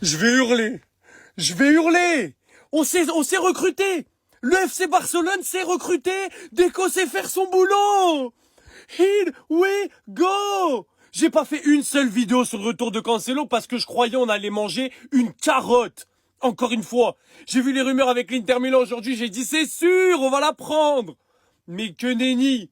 Je vais hurler. Je vais hurler. On s'est recruté. Le FC Barcelone s'est recruté. Deco sait faire son boulot. Here we go. J'ai pas fait une seule vidéo sur le retour de Cancelo parce que je croyais on allait manger une carotte. Encore une fois, j'ai vu les rumeurs avec l'Inter Milan aujourd'hui, j'ai dit c'est sûr, on va la prendre. Mais que nenni.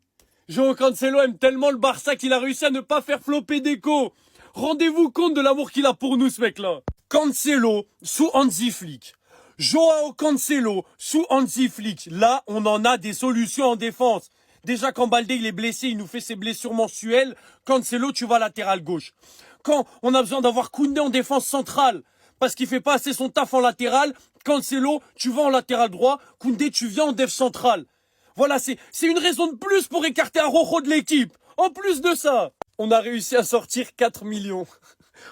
Joao Cancelo aime tellement le Barça qu'il a réussi à ne pas faire flopper Deco. Rendez-vous compte de l'amour qu'il a pour nous, ce mec-là. Cancelo sous Hansi Flick. Joao Cancelo sous Hansi Flick. Là, on en a des solutions en défense. Déjà, quand Baldé il est blessé, il nous fait ses blessures mensuelles. Cancelo, tu vas latéral gauche. Quand on a besoin d'avoir Koundé en défense centrale, parce qu'il fait pas assez son taf en latéral, Cancelo, tu vas en latéral droit. Koundé, tu viens en déf centrale. Voilà, c'est une raison de plus pour écarter Araujo de l'équipe. En plus de ça, on a réussi à sortir 4 millions.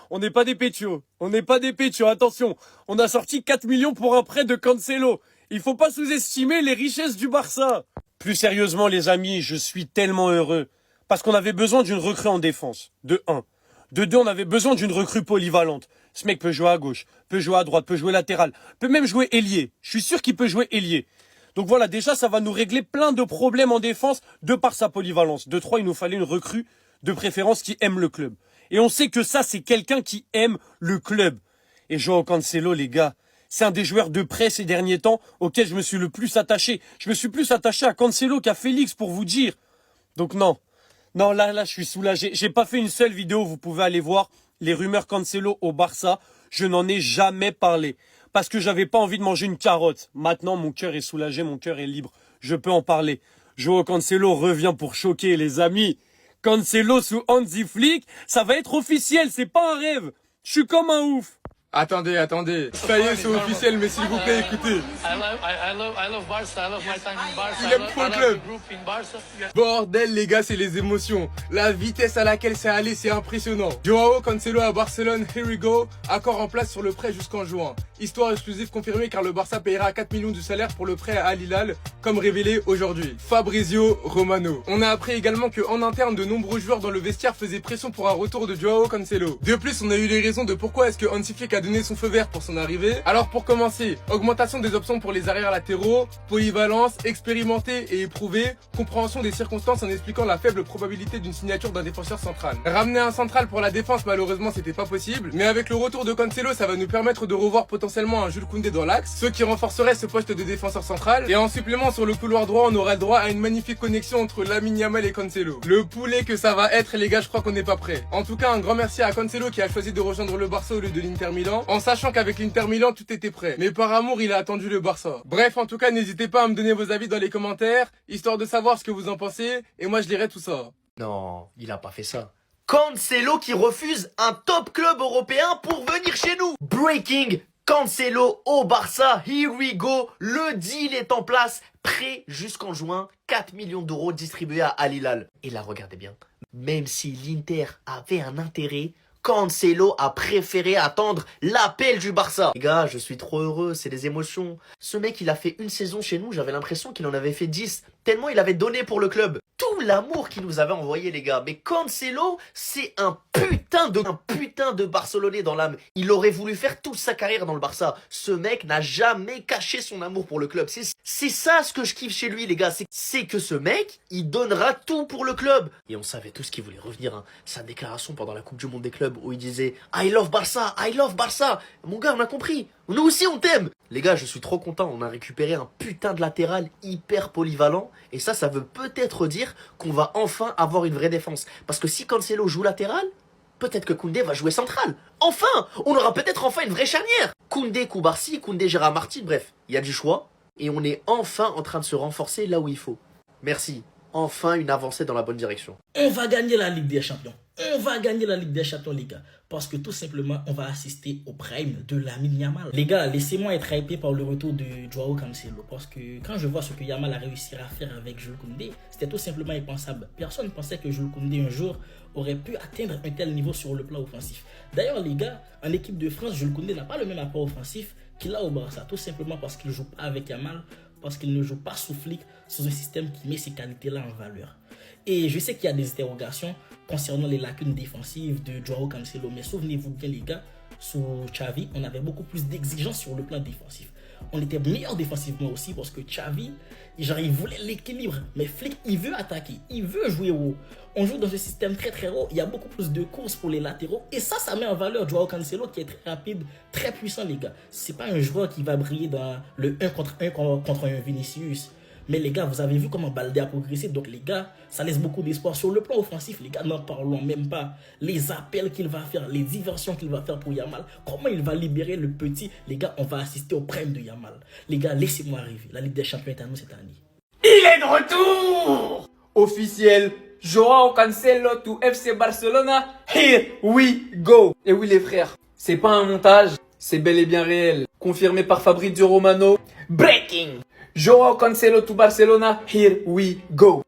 On n'est pas des pétios. On n'est pas des pétios, attention. On a sorti 4 millions pour un prêt de Cancelo. Il faut pas sous-estimer les richesses du Barça. Plus sérieusement, les amis, je suis tellement heureux. Parce qu'on avait besoin d'une recrue en défense. De 1. De 2, on avait besoin d'une recrue polyvalente. Ce mec peut jouer à gauche, peut jouer à droite, peut jouer latéral, peut même jouer ailier. Je suis sûr qu'il peut jouer ailier. Donc voilà, déjà, ça va nous régler plein de problèmes en défense de par sa polyvalence. De 3, il nous fallait une recrue de préférence qui aime le club. Et on sait que ça, c'est quelqu'un qui aime le club. Et Joao Cancelo, les gars, c'est un des joueurs de près ces derniers temps auxquels je me suis le plus attaché. Je me suis plus attaché à Cancelo qu'à Félix, pour vous dire. Donc non, là, je suis soulagé. J'ai pas fait une seule vidéo, vous pouvez aller voir les rumeurs Cancelo au Barça. Je n'en ai jamais parlé. Parce que j'avais pas envie de manger une carotte. Maintenant, mon cœur est soulagé, mon cœur est libre. Je peux en parler. Joao Cancelo revient pour choquer, les amis. Cancelo sous Hansi Flick, ça va être officiel, c'est pas un rêve. Je suis comme un ouf. Attendez. Ça y est, c'est officiel, mais s'il vous plaît, écoutez. Il aime trop le club. Bordel, les gars, c'est les émotions. La vitesse à laquelle c'est allé, c'est impressionnant. Joao Cancelo à Barcelone, here we go. Accord en place sur le prêt jusqu'en juin. Histoire exclusive confirmée car le Barça payera 4 millions du salaire pour le prêt à Al Hilal, comme révélé aujourd'hui. Fabrizio Romano. On a appris également qu'en interne, de nombreux joueurs dans le vestiaire faisaient pression pour un retour de Joao Cancelo. De plus, on a eu les raisons de pourquoi est-ce que Hansi Flick a donné son feu vert pour son arrivée. Alors pour commencer, augmentation des options pour les arrières latéraux, polyvalence, expérimenté et éprouvé, compréhension des circonstances en expliquant la faible probabilité d'une signature d'un défenseur central. Ramener un central pour la défense, malheureusement c'était pas possible, mais avec le retour de Cancelo, ça va nous permettre de revoir potentiellement un Jules Koundé dans l'axe, ce qui renforcerait ce poste de défenseur central. Et en supplément sur le couloir droit, on aura le droit à une magnifique connexion entre Lamine Yamal et Cancelo. Le poulet que ça va être, les gars, je crois qu'on n'est pas prêt. En tout cas, un grand merci à Cancelo qui a choisi de rejoindre le Barça au lieu de l'Inter Milan, en sachant qu'avec l'Inter Milan tout était prêt. Mais par amour, il a attendu le Barça. Bref, en tout cas, n'hésitez pas à me donner vos avis dans les commentaires, histoire de savoir ce que vous en pensez, et moi je lirai tout ça. Non, il a pas fait ça. Cancelo qui refuse un top club européen pour venir chez nous. Breaking, Cancelo au Barça, here we go. Le deal est en place, prêt jusqu'en juin, 4 millions d'euros distribués à Al Hilal. Et là, regardez bien, même si l'Inter avait un intérêt, Cancelo a préféré attendre l'appel du Barça. Les gars, je suis trop heureux, c'est des émotions. Ce mec, il a fait une saison chez nous, j'avais l'impression qu'il en avait fait 10, tellement il avait donné pour le club. Tout l'amour qu'il nous avait envoyé, les gars. Mais Cancelo, c'est un putain de Barcelonais dans l'âme. Il aurait voulu faire toute sa carrière dans le Barça. Ce mec n'a jamais caché son amour pour le club. C'est ça ce que je kiffe chez lui, les gars. C'est que ce mec, il donnera tout pour le club. Et on savait tous qu'il voulait revenir. Hein. Sa déclaration pendant la Coupe du Monde des clubs où il disait « I love Barça, I love Barça ». Mon gars, on a compris. Nous aussi, on t'aime. Les gars, je suis trop content. On a récupéré un putain de latéral hyper polyvalent. Et ça veut peut-être dire qu'on va enfin avoir une vraie défense. Parce que si Cancelo joue latéral, peut-être que Koundé va jouer central. Enfin, on aura peut-être enfin une vraie charnière. Koundé, Koubarsi, Koundé, Gérard Martin, bref, il y a du choix. Et on est enfin en train de se renforcer là où il faut. Merci. Enfin une avancée dans la bonne direction. On va gagner la Ligue des Champions. On va gagner la Ligue des Champions, les gars. Parce que tout simplement, on va assister au prime de Lamine Yamal. Les gars, laissez-moi être hypé par le retour de Joao Cancelo. Parce que quand je vois ce que Yamal a réussi à faire avec Jules Koundé, c'était tout simplement impensable. Personne ne pensait que Jules Koundé un jour aurait pu atteindre un tel niveau sur le plan offensif. D'ailleurs, les gars, en équipe de France, Jules Koundé n'a pas le même apport offensif qu'il a au Barça. Tout simplement parce qu'il ne joue pas avec Yamal, parce qu'il ne joue pas sous Flick, sous un système qui met ces qualités-là en valeur. Et je sais qu'il y a des interrogations concernant les lacunes défensives de Joao Cancelo, mais souvenez-vous bien les gars, sous Xavi, on avait beaucoup plus d'exigences sur le plan défensif. On était meilleur défensivement aussi parce que Xavi, genre, il voulait l'équilibre. Mais Flick, il veut attaquer, il veut jouer haut. On joue dans un système très très haut. Il y a beaucoup plus de courses pour les latéraux. Et ça met en valeur Joao Cancelo qui est très rapide, très puissant, les gars. C'est pas un joueur qui va briller dans le 1 contre 1 contre un Vinicius. Mais les gars, vous avez vu comment Baldé a progressé. Donc les gars, ça laisse beaucoup d'espoir. Sur le plan offensif, les gars, n'en parlons même pas. Les appels qu'il va faire, les diversions qu'il va faire pour Yamal. Comment il va libérer le petit. Les gars, on va assister au prime de Yamal. Les gars, laissez-moi arriver. La Ligue des Champions est à nous cette année. Il est de retour! Officiel, Joao Cancelo to FC Barcelona. Here we go! Et oui les frères, c'est pas un montage, c'est bel et bien réel. Confirmé par Fabrizio Romano. Breaking! Joao Cancelo to Barcelona, here we go.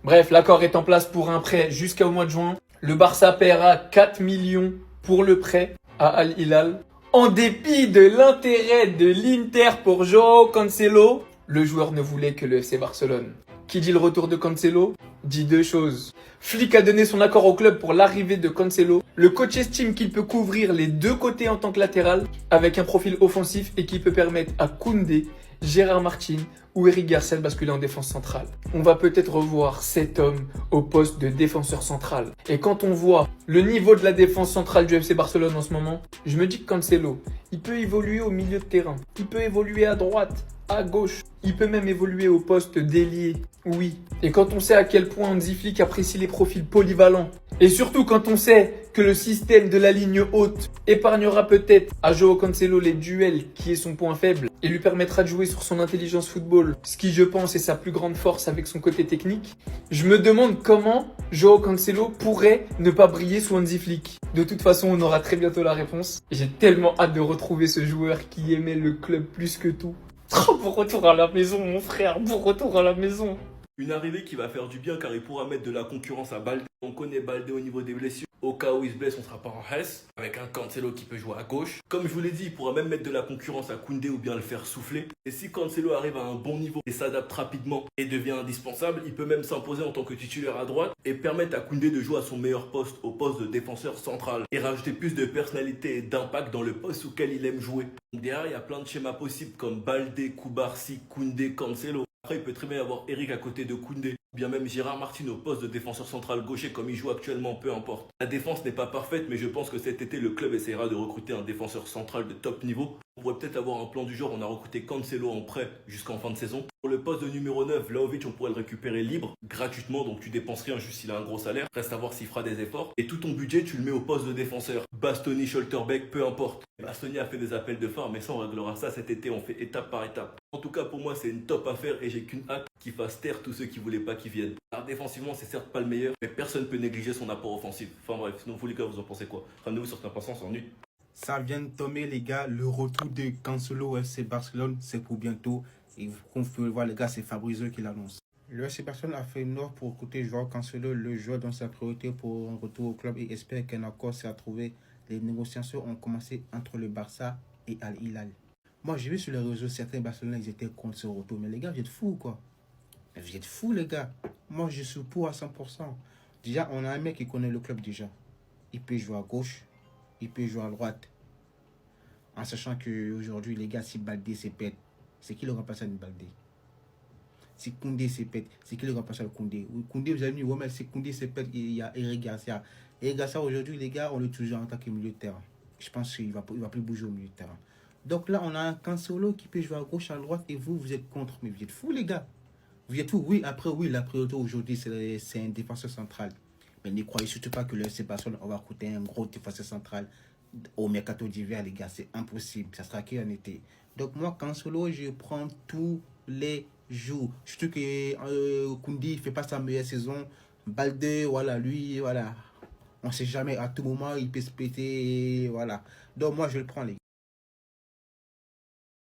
Bref, l'accord est en place pour un prêt jusqu'au mois de juin. Le Barça paiera 4 millions pour le prêt à Al Hilal. En dépit de l'intérêt de l'Inter pour Joao Cancelo, le joueur ne voulait que le FC Barcelone. Qui dit le retour de Cancelo dit deux choses. Flick a donné son accord au club pour l'arrivée de Cancelo. Le coach estime qu'il peut couvrir les deux côtés en tant que latéral avec un profil offensif et qui peut permettre à Koundé, Gérard Martin ou Eric Garcia de basculer en défense centrale. On va peut-être revoir cet homme au poste de défenseur central. Et quand on voit le niveau de la défense centrale du FC Barcelone en ce moment, je me dis que Cancelo, il peut évoluer au milieu de terrain. Il peut évoluer à droite, à gauche. Il peut même évoluer au poste d'ailier. Oui. Et quand on sait à quel point Hansi Flick apprécie les profils polyvalents, et surtout quand on sait que le système de la ligne haute épargnera peut-être à Joao Cancelo les duels qui est son point faible et lui permettra de jouer sur son intelligence football, ce qui je pense est sa plus grande force avec son côté technique, je me demande comment Joao Cancelo pourrait ne pas briller sous Hansi Flick. De toute façon, on aura très bientôt la réponse. J'ai tellement hâte de retrouver ce joueur qui aimait le club plus que tout. Bon retour à la maison, mon frère, bon retour à la maison. Une arrivée qui va faire du bien car il pourra mettre de la concurrence à Baldé. On connaît Baldé au niveau des blessures. Au cas où il se blesse, on ne sera pas en Hesse. Avec un Cancelo qui peut jouer à gauche. Comme je vous l'ai dit, il pourra même mettre de la concurrence à Koundé ou bien le faire souffler. Et si Cancelo arrive à un bon niveau et s'adapte rapidement et devient indispensable, il peut même s'imposer en tant que titulaire à droite et permettre à Koundé de jouer à son meilleur poste, au poste de défenseur central. Et rajouter plus de personnalité et d'impact dans le poste auquel il aime jouer. Donc derrière, il y a plein de schémas possibles comme Baldé, Koubarsi, Koundé, Cancelo. Après, il peut très bien y avoir Eric à côté de Koundé, ou bien même Gérard Martin au poste de défenseur central gaucher comme il joue actuellement, peu importe. La défense n'est pas parfaite, mais je pense que cet été, le club essaiera de recruter un défenseur central de top niveau. On pourrait peut-être avoir un plan du genre, on a recruté Cancelo en prêt jusqu'en fin de saison. Pour le poste de numéro 9, Vlahovic, on pourrait le récupérer libre, gratuitement, donc tu dépenses rien juste s'il a un gros salaire. Reste à voir s'il fera des efforts. Et tout ton budget, tu le mets au poste de défenseur. Bastoni, Scholterbeck, peu importe. Bastoni a fait des appels de phare, mais ça on réglera ça cet été, on fait étape par étape. En tout cas, pour moi, c'est une top affaire et j'ai qu'une hâte qu'il fasse taire tous ceux qui voulaient pas qu'il vienne. Alors défensivement, c'est certes pas le meilleur, mais personne ne peut négliger son apport offensif. Enfin bref, sinon vous les gars, vous en pensez quoi? Rendez-vous sur Impatience en nuit. Ça vient de tomber, les gars. Le retour de Cancelo au FC Barcelone, c'est pour bientôt. Et comme vous pouvez le voir, les gars, c'est Fabrizio qui l'annonce. Le FC Barcelone a fait une offre pour recruter Joao Cancelo, le joueur dont sa priorité pour un retour au club, et espère qu'un accord sera trouvé. Les négociations ont commencé entre le Barça et Al Hilal. Moi, j'ai vu sur les réseaux, certains Barcelonais, ils étaient contre ce retour. Mais les gars, vous êtes fous, quoi. Vous êtes fous, les gars. Moi, je suis pour à 100%. Déjà, on a un mec qui connaît le club déjà. Il peut jouer à gauche, il peut jouer à droite. En sachant qu'aujourd'hui, les gars, si Baldé se pète, c'est qui le remplaçant de Baldé? Si Koundé se pète, c'est qui le remplaçant de Koundé? Koundé, vous avez dit, ouais, mais si Koundé se pète, il y a Eric Garcia. Eric Garcia, aujourd'hui, les gars, on le toujours en tant que milieu de terrain. Je pense qu'il ne va plus bouger au milieu de terrain. Donc là, on a un Cancelo qui peut jouer à gauche, à droite, et vous êtes contre. Mais vous êtes fous, les gars. Vous êtes fous. Oui, après, oui, la priorité aujourd'hui, c'est un défenseur central. Mais ne croyez surtout pas que le FC Barcelone, on va coûter un gros défenseur central au mercato d'hiver, les gars. C'est impossible. Ça sera qui en été. Donc moi, Cancelo, je prends tous les jours. Surtout que Koundé ne fait pas sa meilleure saison. Baldé, voilà, lui, voilà. On ne sait jamais. À tout moment, il peut se péter. Voilà. Donc moi, je le prends, les gars.